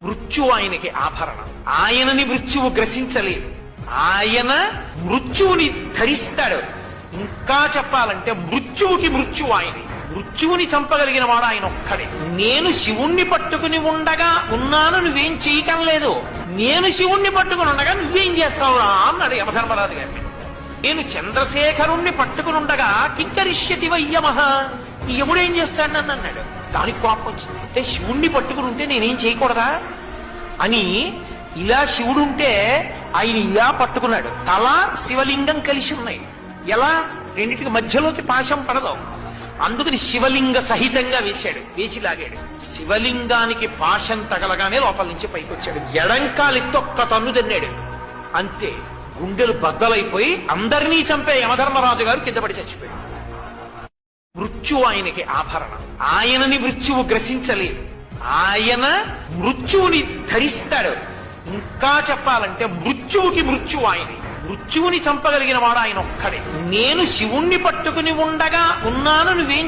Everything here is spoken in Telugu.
మృత్యువు ఆయనకి ఆభరణం. ఆయనని మృత్యువు గ్రసించలేదు. ఆయన మృత్యువుని ధరిస్తాడు. ఇంకా చెప్పాలంటే మృత్యువుకి మృత్యువు ఆయన. మృత్యువుని చంపగలిగిన వాడు ఆయన ఒక్కడే. నేను శివుణ్ణి పట్టుకుని ఉండగా ఉన్నాను, నువ్వేం చేయటం లేదు. నేను శివుణ్ణి పట్టుకుని ఉండగా నువ్వేం చేస్తావురా అన్నాడు యమధర్మరాజు గారిని. నేను చంద్రశేఖరుణ్ణి పట్టుకుని ఉండగా కింకరిష్యతి వయ్యమహ, ఈ యముడేం చేస్తాడు నన్ను అన్నాడు. దానికి కోపం వచ్చింది. అంటే శివుణ్ణి పట్టుకుని ఉంటే నేనేం చేయకూడదా అని ఇలా శివుడుంటే ఆయన ఇలా పట్టుకున్నాడు. తల శివలింగం కలిసి ఉన్నాయి. ఎలా? రెండింటికి మధ్యలోకి పాశం పడదు. అందుకని శివలింగ సహితంగా వేసి లాగాడు. శివలింగానికి పాశం తగలగానే లోపల నుంచి పైకి వచ్చాడు. ఎడంకాలెత్తి ఒక్క తన్ను తిన్నాడు. అంతే, గుండెలు బద్దలైపోయి అందరినీ చంపే యమధర్మరాజు గారు కింద పడి చచ్చిపోయాడు. మృత్యువు ఆయనకి ఆభరణం. ఆయనని మృత్యువు గ్రసించలేదు. ఆయన మృత్యువుని ధరిస్తాడు. ఇంకా చెప్పాలంటే మృత్యువుకి మృత్యువు ఆయన. మృత్యువుని చంపగలిగిన వాడు ఆయన ఒక్కడే. నేను శివుణ్ణి పట్టుకుని ఉండగా ఉన్నాను, నువ్వేం